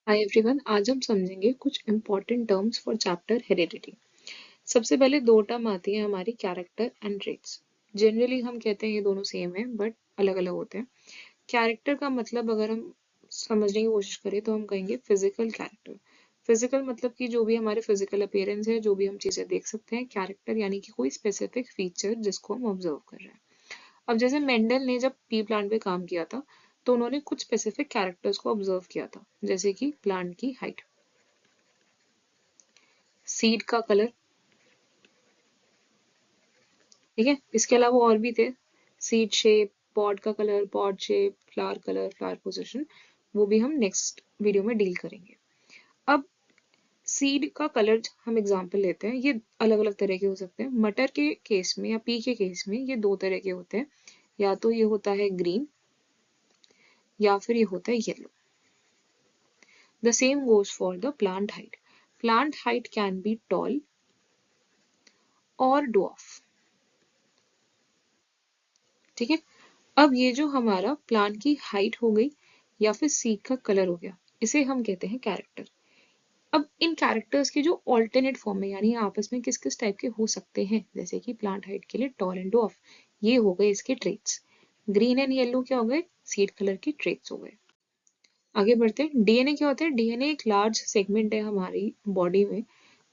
Hi everyone, आज हम समझेंगे कुछ important terms for chapter heredity. सबसे पहले दो टर्म आती है हमारी कैरेक्टर एंड ट्रेट्स। जनरली हम कहते हैं ये दोनों सेम है बट अलग अलग होते हैं। कैरेक्टर का मतलब अगर हम समझने की कोशिश करें तो हम कहेंगे फिजिकल कैरेक्टर। फिजिकल मतलब कि जो भी हमारे फिजिकल अपीयरेंस है, जो भी हम चीजें देख सकते हैं। कैरेक्टर यानी कि कोई स्पेसिफिक फीचर जिसको हम ऑब्जर्व कर रहे हैं। अब जैसे मेंडल ने जब पी प्लांट पे काम किया था तो उन्होंने कुछ स्पेसिफिक कैरेक्टर्स को ऑब्जर्व किया था, जैसे कि प्लांट की हाइट, सीड का कलर, ठीक है। इसके अलावा और भी थे, सीड शेप, पॉड का colour, pod shape, flower flower position, वो भी हम नेक्स्ट वीडियो में डील करेंगे। अब सीड का कलर हम एग्जांपल लेते हैं, ये अलग अलग तरह के हो सकते हैं। मटर के केस में या पी के केस में ये दो तरह के होते हैं, या तो ये होता है ग्रीन या फिर ये होता है yellow. The same goes for the plant height. Plant height can be tall or dwarf. ठीक है। अब ये जो हमारा प्लांट की हाइट हो गई या फिर सीड का कलर हो गया, इसे हम कहते हैं कैरेक्टर। अब इन कैरेक्टर्स की जो ऑल्टरनेट फॉर्म है, यानी आपस में किस किस टाइप के हो सकते हैं, जैसे कि प्लांट हाइट के लिए टॉल एंड डॉफ, ये हो गए इसके ट्रेट्स। ग्रीन एंड येलो क्या हो गए, सीड कलर के ट्रेट्स हो गए। आगे बढ़ते हैं। डीएनए क्या होता है? डीएनए एक लार्ज सेगमेंट है हमारी बॉडी में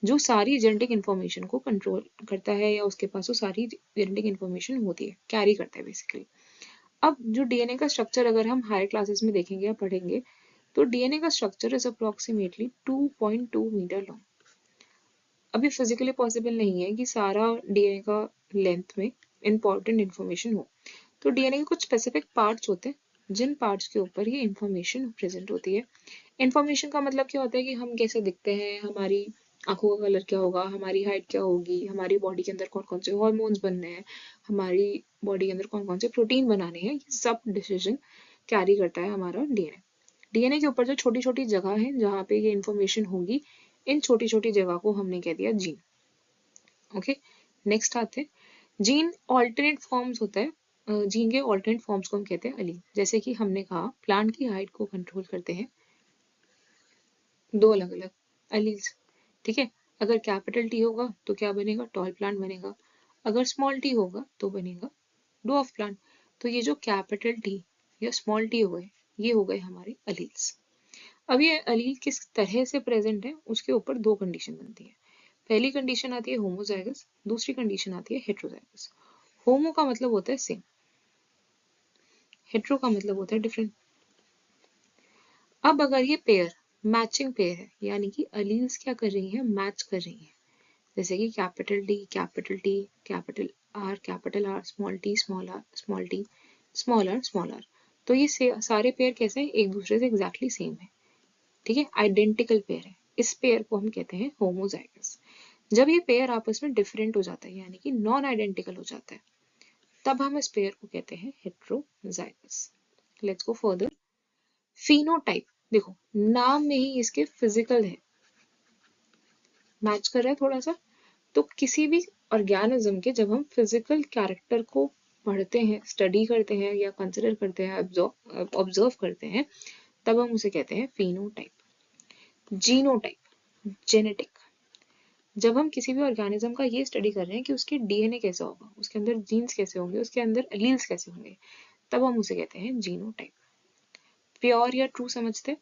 जो सारी जेनेटिक इन्फॉर्मेशन को कंट्रोल करता है, या उसके पास वो सारी जेनेटिक इन्फॉर्मेशन होती है, कैरी करता है बेसिकली। अब जो डीएनए का स्ट्रक्चर अगर हम हायर क्लासेस में देखेंगे या पढ़ेंगे, तो डीएनए का structure is approximately 2.2 metre long. अभी फिजिकली पॉसिबल नहीं है कि सारा डीएनए का लेंथ में इंपॉर्टेंट इन्फॉर्मेशन हो, तो डीएनए के कुछ स्पेसिफिक पार्ट्स होते हैं जिन पार्ट्स के ऊपर ये इन्फॉर्मेशन प्रेजेंट होती है। इन्फॉर्मेशन का मतलब क्या होता है कि हम कैसे दिखते हैं, हमारी आंखों का कलर क्या होगा, हमारी हाइट क्या होगी, हमारी बॉडी के अंदर कौन कौन से हॉर्मोन्स बनने हैं, हमारी बॉडी के अंदर कौन कौन से प्रोटीन बनाने हैं, ये सब डिसीजन कैरी करता है हमारा डीएनए। डीएनए के ऊपर जो छोटी छोटी जगह है जहाँ पे ये इन्फॉर्मेशन होगी, इन छोटी छोटी जगह को हमने कह दिया जीन। ओके, नेक्स्ट आते हैं जीन ऑल्टरनेट फॉर्म्स होता है। जीन के ऑल्टरनेट फॉर्म्स को हम कहते हैं अलील। जैसे कि हमने कहा प्लांट की हाइट को कंट्रोल करते हैं दो अलग अलग अलील्स, ठीक है। अगर कैपिटल टी होगा तो क्या बनेगा, टॉल प्लांट बनेगा। अगर स्मॉल टी होगा तो बनेगा डॉफ प्लांट। तो ये जो कैपिटल टी या स्मॉल टी हो गए, ये हो गए हमारे अलील्स। अब ये अलील किस तरह से प्रेजेंट है उसके ऊपर दो कंडीशन बनती है। पहली कंडीशन आती है होमोजाइगस, दूसरी कंडीशन आती है हेट्रोजाइगस। होमो का मतलब होता है सेम, हेट्रो का मतलब होता है डिफरेंट। अब अगर ये पेयर मैचिंग पेयर है, यानी कि अलील्स क्या कर रही हैं, मैच कर रही हैं, जैसे कि capital T capital T, capital R, small T small R, small T small R, तो ये सारे पेयर कैसे हैं, एक दूसरे से एग्जैक्टली सेम है, ठीक है, आइडेंटिकल पेयर है। इस पेयर को हम कहते हैं होमोजाइगस। जब ये पेयर आपस में डिफरेंट हो जाता है, यानी कि नॉन आइडेंटिकल हो जाता है, तब हम इस पेयर को कहते हैं heterozygous. Let's go further. Phenotype, देखो नाम में ही इसके फिजिकल है, मैच कर रहा है थोड़ा सा। तो किसी भी ऑर्गेनिज्म के जब हम फिजिकल कैरेक्टर को पढ़ते हैं, स्टडी करते हैं या कंसिडर करते हैं, ऑब्जर्व करते हैं, तब हम उसे कहते हैं फिनोटाइप। जीनोटाइप, जेनेटिक, जब हम किसी भी ऑर्गेनिज्म का ये स्टडी कर रहे हैं कि उसके डीएनए कैसा होगा, उसके अंदर जीन्स कैसे होंगे, उसके अंदर एलील्स कैसे होंगे, तब हम उसे कहते हैं जीनोटाइप। प्योर या ट्रू समझते हैं।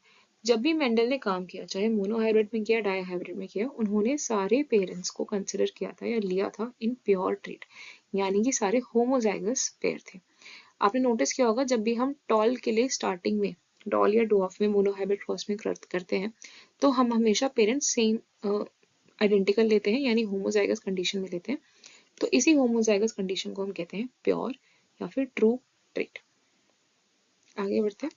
जब भी मेंडल ने काम किया, चाहे मोनोहाइब्रिड में किया डाई हाइब्रिड में किया, उन्होंने सारे पेरेंट्स को कंसिडर किया था या लिया था इन प्योर ट्रेट, यानी कि सारे होमोजाइगस पेयर थे। आपने नोटिस किया होगा जब भी हम टॉल के लिए स्टार्टिंग में डॉल या डॉफ में मोनोहाइब्रिड क्रॉस में करते हैं, तो हम हमेशा पेरेंट्स सेम आइडेंटिकल लेते हैं, यानी होमोजाइगस कंडीशन में लेते हैं। तो इसी होमोजाइगस कंडीशन को हम कहते हैं प्योर या फिर ट्रू ट्रेट। आगे बढ़ते हैं।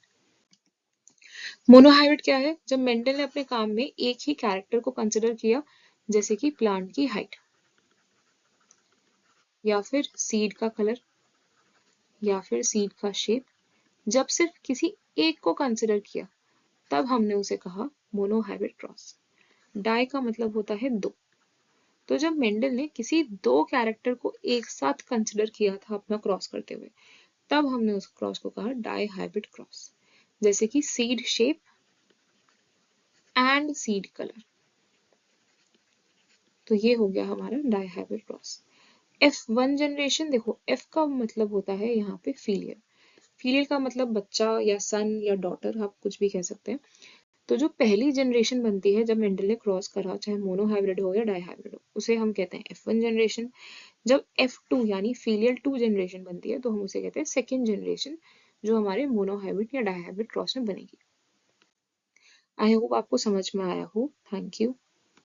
मोनोहाइब्रिड क्या है? जब मेंडल ने अपने काम में एक ही कैरेक्टर को कंसिडर किया, जैसे कि प्लांट की हाइट या फिर सीड का कलर या फिर सीड का शेप, जब सिर्फ किसी एक को कंसिडर किया, तब हमने उसे कहा मोनोहाइब्रिड क्रॉस। डाई का मतलब होता है दो। तो जब मेंडल ने किसी दो कैरेक्टर को एक साथ कंसिडर किया था अपना क्रॉस करते हुए, तब हमने उस क्रॉस को कहा डाई हाइब्रिड क्रॉस। जैसे कि seed shape and seed colour. तो ये हो गया हमारा डायहाइब्रिड क्रॉस। F1 जनरेशन, देखो F का मतलब होता है यहाँ पे फीलियल। फीलियल का मतलब बच्चा या सन या डॉटर, आप कुछ भी कह सकते हैं। तो जो पहली जनरेशन बनती है जब मेंडल ने क्रॉस करा, चाहे मोनोहाइब्रिड हो या डायहाइब्रिड हो, उसे हम कहते हैं F1 जनरेशन। जब F2 यानी फीलियल 2 जनरेशन बनती है तो हम उसे कहते हैं सेकेंड जनरेशन, जो हमारे मोनोहाइब्रिड या डायहाइब्रिड क्रॉस में बनेगी। आई होप आपको समझ में आया हो। Thank you.